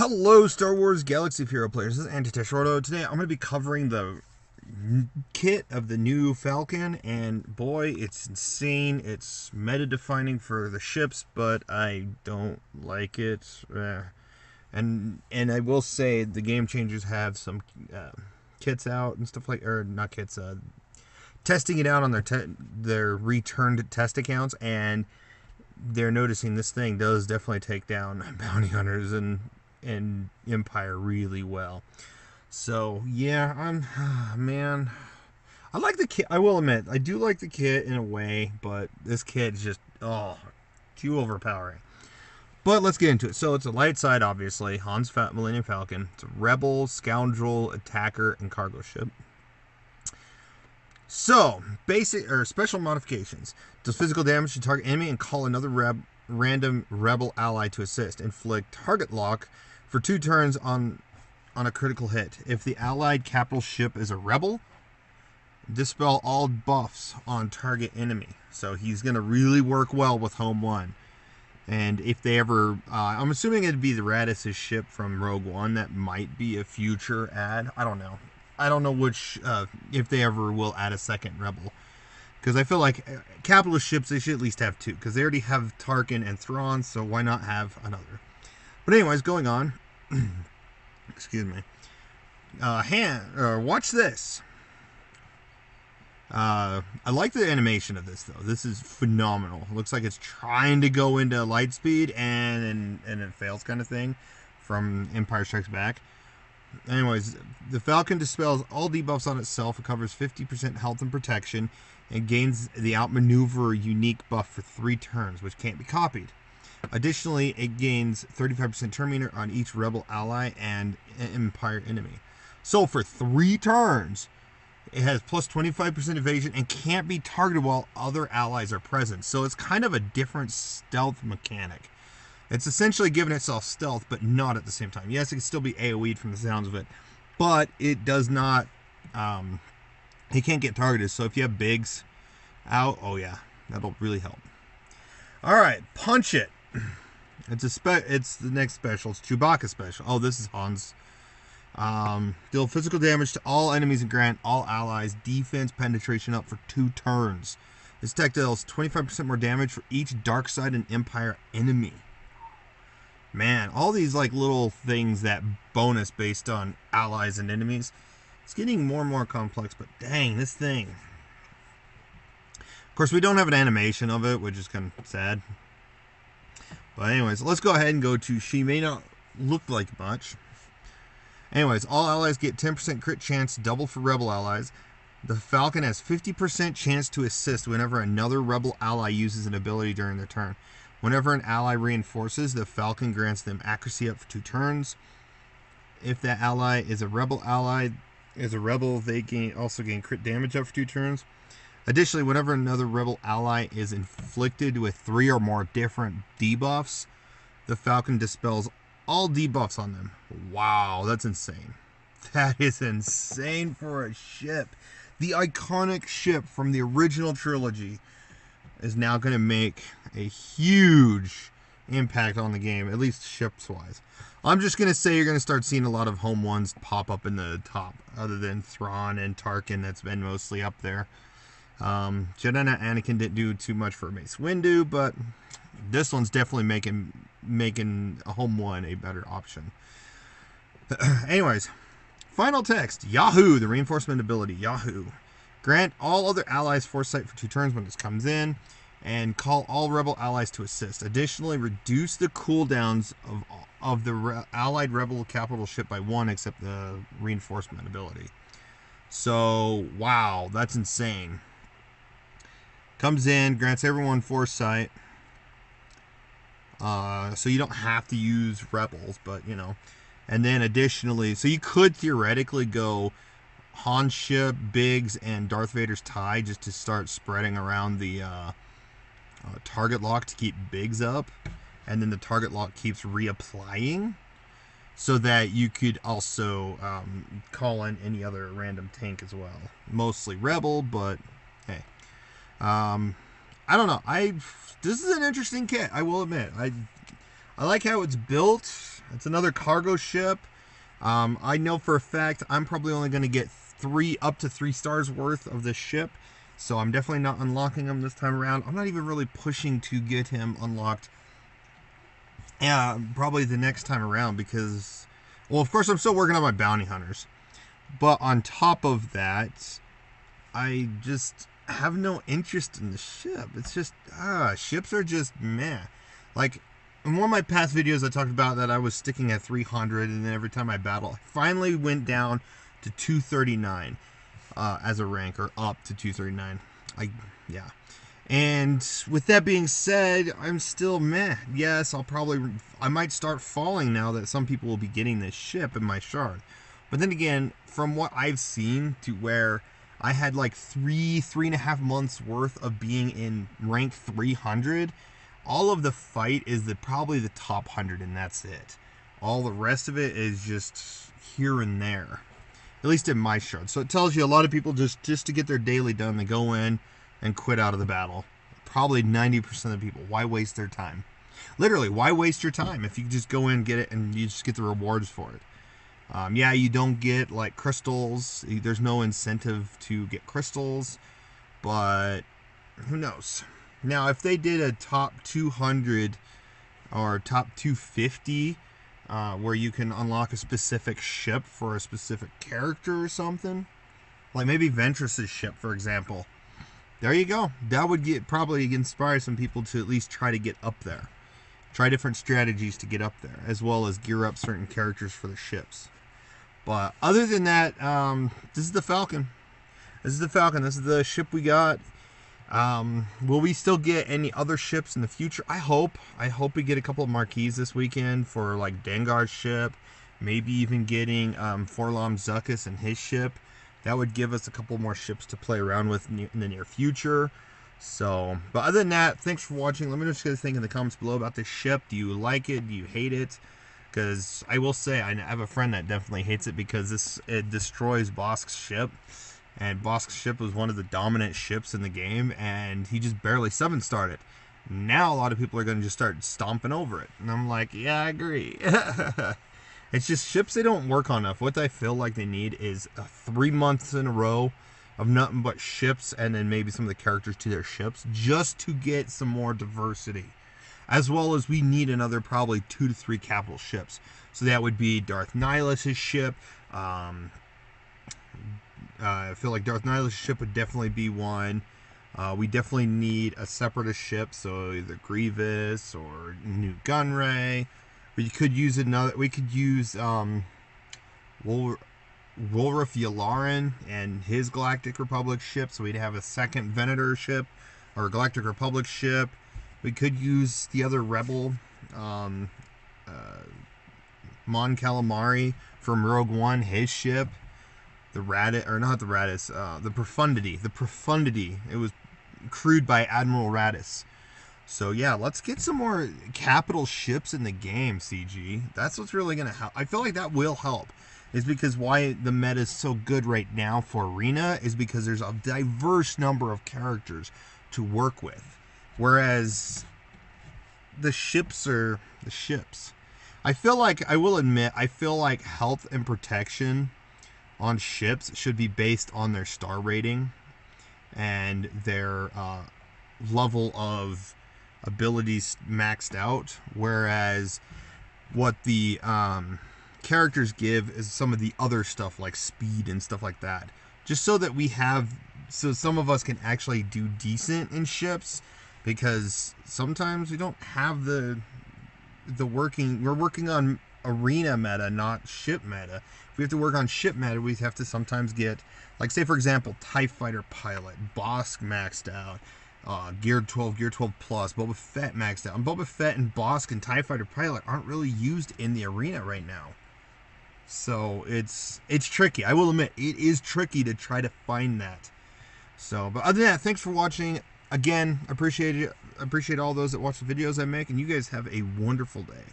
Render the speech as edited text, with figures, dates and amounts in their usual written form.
Hello, Star Wars Galaxy of Hero players. This is Antiteshordo. Today I'm going to be covering the kit of the new Falcon, and boy, it's insane. It's meta-defining for the ships, but I don't like it. And I will say the Game Changers have some kits out and stuff like, or not kits, testing it out on their returned test accounts, and they're noticing this thing does definitely take down bounty hunters and Empire really well. So yeah, man, I like the kit. I will admit, I do like the kit in a way, but this kit is just too overpowering. But let's get into it. So it's a light side, obviously. Han's Millennium Falcon. It's a rebel, scoundrel, attacker, and cargo ship. So basic or special modifications: does physical damage to target enemy and call another random rebel ally to assist. Inflict target lock for 2 turns on a critical hit. If the allied capital ship is a rebel, dispel all buffs on target enemy. So he's going to really work well with Home 1. And if they ever, I'm assuming it'd be the Radis's ship from Rogue One. That might be a future ad. I don't know. I don't know which, if they ever will add a second rebel. Because I feel like capitalist ships, they should at least have 2. Because they already have Tarkin and Thrawn, so why not have another? But anyways, going on. Excuse me. Watch this. I like the animation of this, though. This is phenomenal. It looks like it's trying to go into light speed and it fails kind of thing from Empire Strikes Back. Anyways, the Falcon dispels all debuffs on itself. It covers 50% health and protection and gains the outmaneuver unique buff for 3 turns, which can't be copied. Additionally, it gains 35% turn meter on each rebel ally and Empire enemy. So for 3 turns, it has plus 25% evasion and can't be targeted while other allies are present. So it's kind of a different stealth mechanic. It's essentially giving itself stealth, but not at the same time. Yes, it can still be AoE'd from the sounds of it, but it does not, it can't get targeted. So if you have bigs out, oh yeah, that'll really help. All right, punch it. It's the next special. It's Chewbacca special. Oh, this is Han's. Deal physical damage to all enemies and grant all allies defense penetration up for 2 turns. This tech deals 25% more damage for each dark side and Empire enemy. Man, all these like little things that bonus based on allies and enemies. It's getting more and more complex, but dang, this thing. Of course, we don't have an animation of it, which is kind of sad. But anyways, let's go ahead and go to she may not look like much. Anyways, all allies get 10% crit chance, double for rebel allies. The Falcon has 50% chance to assist whenever another rebel ally uses an ability during their turn. Whenever an ally reinforces, the Falcon grants them accuracy up for 2 turns. If that ally is a rebel they also gain crit damage up for 2 turns. Additionally, whenever another rebel ally is inflicted with 3 or more different debuffs, the Falcon dispels all debuffs on them. Wow, that's insane. That is insane for a ship. The iconic ship from the original trilogy is now going to make a huge impact on the game, at least ships-wise. I'm just going to say you're going to start seeing a lot of Home 1s pop up in the top, other than Thrawn and Tarkin. That's been mostly up there. Jedi Knight Anakin didn't do too much for Mace Windu, but this one's definitely making a Home 1 a better option. Anyways, final text. Yahoo! The reinforcement ability. Yahoo! Grant all other allies foresight for 2 turns when this comes in, and call all rebel allies to assist. Additionally, reduce the cooldowns of the allied rebel capital ship by 1, except the reinforcement ability. So, wow, that's insane. Comes in, grants everyone foresight. So you don't have to use rebels, but you know. And then additionally, so you could theoretically go Han's ship, Biggs, and Darth Vader's tie just to start spreading around the target lock to keep Biggs up. And then the target lock keeps reapplying. So that you could also call in any other random tank as well. Mostly rebel, but hey. I don't know. This is an interesting kit, I will admit. I like how it's built. It's another cargo ship. I know for a fact I'm probably only going to get up to 3 stars worth of this ship. So I'm definitely not unlocking him this time around. I'm not even really pushing to get him unlocked. Yeah, probably the next time around because, well, of course I'm still working on my bounty hunters. But on top of that, I just have no interest in the ship. It's just, ships are just meh. Like, in one of my past videos I talked about that I was sticking at 300, and then every time I battle, I finally went down to 239 as a rank, or up to 239. Yeah. And with that being said, I'm still meh. Yes, I might start falling now that some people will be getting this ship in my shard. But then again, from what I've seen to where I had like 3.5 months worth of being in rank 300, all of the fight is probably the top 100, and that's it. All the rest of it is just here and there, at least in my shard. So it tells you a lot of people just to get their daily done, they go in and quit out of the battle. Probably 90% of people. Why waste their time? Literally, why waste your time if you just go in, get it, and you just get the rewards for it? Yeah, you don't get like crystals. There's no incentive to get crystals, but who knows? Now, if they did a top 200 or top 250, where you can unlock a specific ship for a specific character or something, like maybe Ventress's ship, for example, there you go. That would probably inspire some people to at least try to get up there. Try different strategies to get up there, as well as gear up certain characters for the ships. But other than that, this is the Falcon. This is the Falcon. This is the ship we got. Will we still get any other ships in the future? I hope we get a couple of marquees this weekend for like Dengar's ship. Maybe even getting Forlom Zuckuss and his ship. That would give us a couple more ships to play around with in the near future. So, but other than that, thanks for watching. Let me know what you guys think in the comments below about this ship. Do you like it? Do you hate it? Because I will say, I have a friend that definitely hates it because it destroys Bosk's ship. And Bosk's ship was one of the dominant ships in the game, and he just barely 7-starred it. Now a lot of people are going to just start stomping over it. And I'm like, yeah, I agree. It's just ships they don't work on enough. What I feel like they need is 3 months in a row of nothing but ships, and then maybe some of the characters to their ships, just to get some more diversity. As well as we need another probably 2 to 3 capital ships. So that would be Darth Nihilus' ship. I feel like Darth Nihilus' ship would definitely be one. We definitely need a separatist ship, so either Grievous or Nute Gunray. We could use another. We could use Wolrith Yularen and his Galactic Republic ship, so we'd have a second Venator ship or Galactic Republic ship. We could use the other Rebel, Mon Calamari from Rogue One, his ship. The Raditz, or not the Raditz, the Profundity. The Profundity. It was crewed by Admiral Raditz. So yeah, let's get some more capital ships in the game, CG. That's what's really going to help. I feel like that will help. Is because why the meta is so good right now for Arena is because there's a diverse number of characters to work with. Whereas the ships are the ships. I feel like, I will admit, I feel like health and protection on ships should be based on their star rating and their level of abilities maxed out, whereas what the characters give is some of the other stuff like speed and stuff like that, just so that so some of us can actually do decent in ships, because sometimes we don't have we're working on arena meta, not ship meta. If we have to work on ship meta, we have to sometimes get, like, say for example, TIE Fighter Pilot, Bosk maxed out, Gear 12 Plus, Boba Fett maxed out. And Boba Fett and Bosk and TIE Fighter Pilot aren't really used in the arena right now. So it's tricky. I will admit, it is tricky to try to find that. So, but other than that, thanks for watching. Again, appreciate it. Appreciate all those that watch the videos I make, and you guys have a wonderful day.